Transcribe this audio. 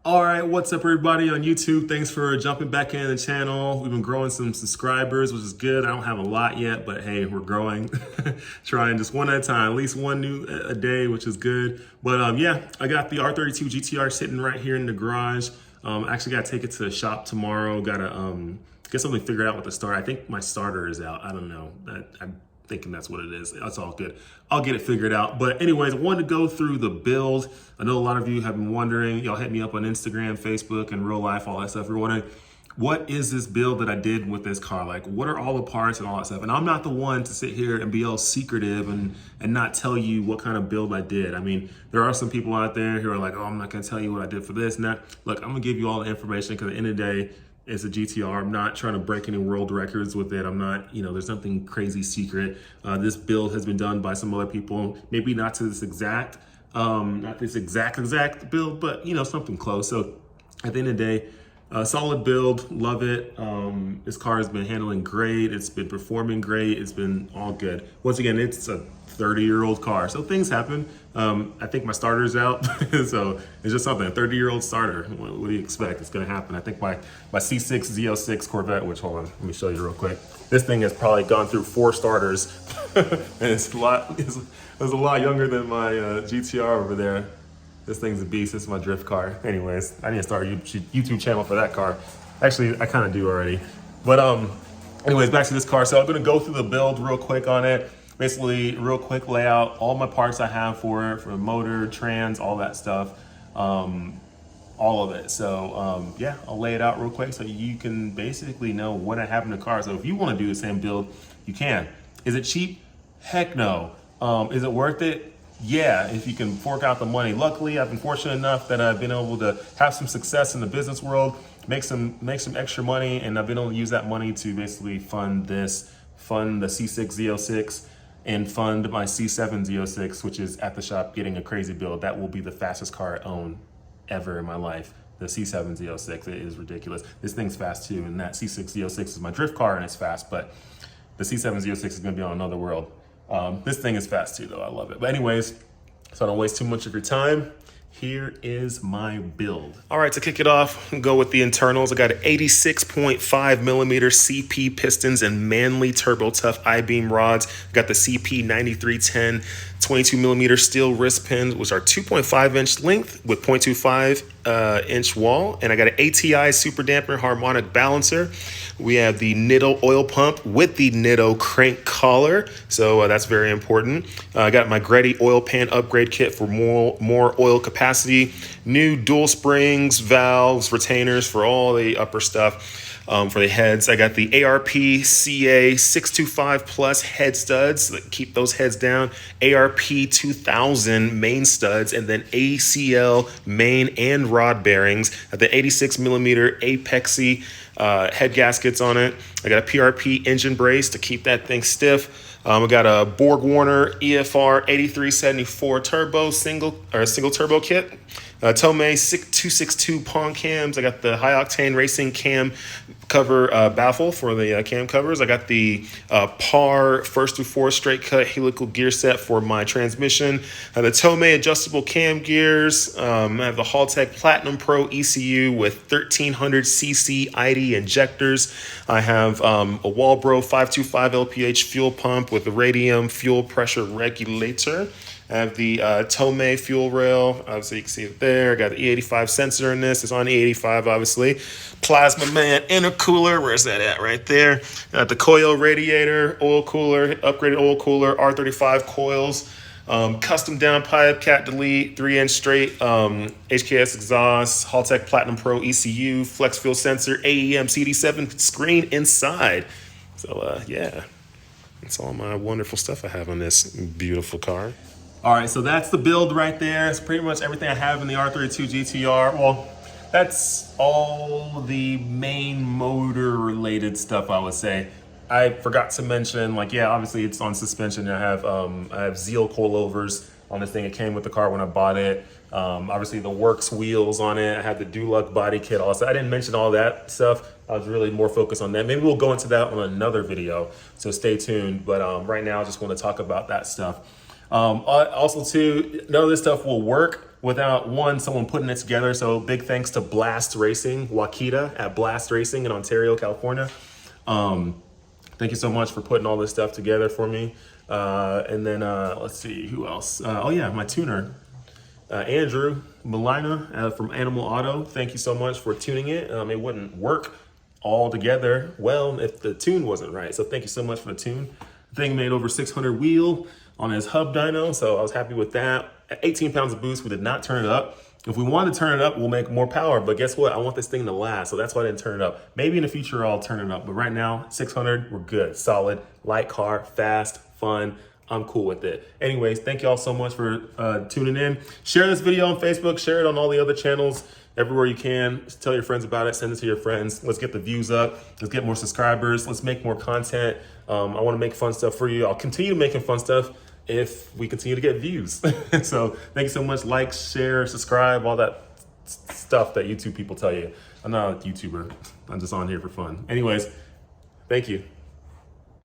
All right, what's up everybody on YouTube? Thanks for jumping back in the channel. We've been growing some subscribers, which is good. I don't have a lot yet, but hey, we're growing. Trying just one at a time, at least one new a day, which is good. But yeah, I got the R32 GTR sitting right here in the garage. Actually got to take it to the shop tomorrow. Got to get something figured out with the starter. I think my starter is out. I don't know. I'm thinking that's what it is. That's all good. I'll get it figured out. But anyways, I wanted to go through the build. I know a lot of you have been wondering. Y'all hit me up on Instagram, Facebook, and real life, all that stuff. You're wondering, what is this build that I did with this car? Like, what are all the parts and all that stuff? And I'm not the one to sit here and be all secretive and not tell you what kind of build I did. I mean, there are some people out there who are like, oh, I'm not gonna tell you what I did for this and that. Look, I'm gonna give you all the information because at the end of the day, it's a GTR. I'm not trying to break any world records with it. I'm not, there's nothing crazy secret. This build has been done by some other people, maybe not to this exact, not this exact build, but something close. So at the end of the day, solid build, love it. This car has been handling great. It's been performing great. It's been all good. Once again, it's a 30-year-old car, so things happen. I think my starter's out, so it's just something. A 30-year-old starter. What do you expect? It's gonna happen. I think my C6 Z06 Corvette, which hold on, let me show you real quick. This thing has probably gone through 4 starters, and it's a lot younger than my GTR over there. This thing's a beast. This is my drift car. Anyways, I need to start a YouTube channel for that car. Actually, I kind of do already. But anyways, back to this car. So I'm gonna go through the build real quick on it. Basically, real quick layout, all my parts I have for it, for motor, trans, all that stuff, all of it. So yeah, I'll lay it out real quick so you can basically know what I have in the car. So if you wanna do the same build, you can. Is it cheap? Heck no. Is it worth it? Yeah, if you can fork out the money. Luckily, I've been fortunate enough that I've been able to have some success in the business world, make some extra money, and I've been able to use that money to basically fund the C6 Z06, and fund my C7 Z06, which is at the shop getting a crazy build. That will be the fastest car I own ever in my life. The C7 Z06, it is ridiculous. This thing's fast too, and that C6 Z06 is my drift car and it's fast, but the C7 Z06 is gonna be on another world. This thing is fast too though, I love it. But anyways, so I don't waste too much of your time, here is my build. All right, to kick it off, go with the internals. I got an 86.5 millimeter CP pistons and Manley Turbo Tough I-beam rods. I got the CP 9310 22 millimeter steel wrist pins, which are 2.5 inch length with 0.25 inch wall. And I got an ATI super damper harmonic balancer. We have the Nitto oil pump with the Nitto crank collar. So that's very important. I got my Greddy Oil Pan upgrade kit for more oil capacity. New dual springs, valves, retainers for all the upper stuff. For the heads, I got the ARP CA 625 plus head studs that keep those heads down, ARP 2000 main studs, and then ACL main and rod bearings at the 86 millimeter Apexi head gaskets on it. I got a PRP Engine Brace to keep that thing stiff. I got a Borg Warner EFR 8374 turbo single turbo kit. Tomei 262 Poncams. I got the high octane racing cam cover baffle for the cam covers. I got the PAR first through fourth straight cut helical gear set for my transmission. The Tomei adjustable cam gears. I have the Haltech Platinum Pro ECU with 1300cc ID injectors. I have a Walbro 525 LPH fuel pump with the Radium fuel pressure regulator. I have the Tomei fuel rail, obviously you can see it there. I got the E85 sensor in this. It's on E85, obviously. Plasma Man intercooler, where's that at? Right there. Got the coil radiator, oil cooler, upgraded oil cooler, R35 coils, custom downpipe, cat delete, 3-inch straight, HKS exhaust, Haltech Platinum Pro ECU, flex fuel sensor, AEM CD7 screen inside. So yeah, that's all my wonderful stuff I have on this beautiful car. All right, so that's the build right there. It's pretty much everything I have in the R32 GTR. Well, that's all the main motor related stuff, I would say. I forgot to mention, like, yeah, obviously it's on suspension. I have Zeal coilovers on this thing. It came with the car when I bought it. Obviously the Works wheels on it. I have the Duluck body kit also. I didn't mention all that stuff. I was really more focused on that. Maybe we'll go into that on another video, so stay tuned. But right now I just want to talk about that stuff. Also too, none of this stuff will work without someone putting it together. So big thanks to Blast Racing, Wakita at Blast Racing in Ontario, California. Thank you so much for putting all this stuff together for me. And then let's see, who else? Oh yeah, my tuner, Andrew Molina from Animal Auto. Thank you so much for tuning it. It wouldn't work all together well if the tune wasn't right. So thank you so much for the tune. The thing made over 600 wheel on his hub dyno, so I was happy with that. At 18 pounds of boost, we did not turn it up. If we wanted to turn it up, we'll make more power, but guess what? I want this thing to last, so that's why I didn't turn it up. Maybe in the future I'll turn it up, but right now, 600, we're good. Solid, light car, fast, fun. I'm cool with it. Anyways, thank y'all so much for tuning in. Share this video on Facebook, share it on all the other channels, everywhere you can. Just tell your friends about it, send it to your friends. Let's get the views up, let's get more subscribers, let's make more content. I wanna make fun stuff for you. I'll continue making fun stuff if we continue to get views. So thank you so much. Like, share, subscribe, all that stuff that YouTube people tell you. I'm not a YouTuber, I'm just on here for fun. Anyways, thank you.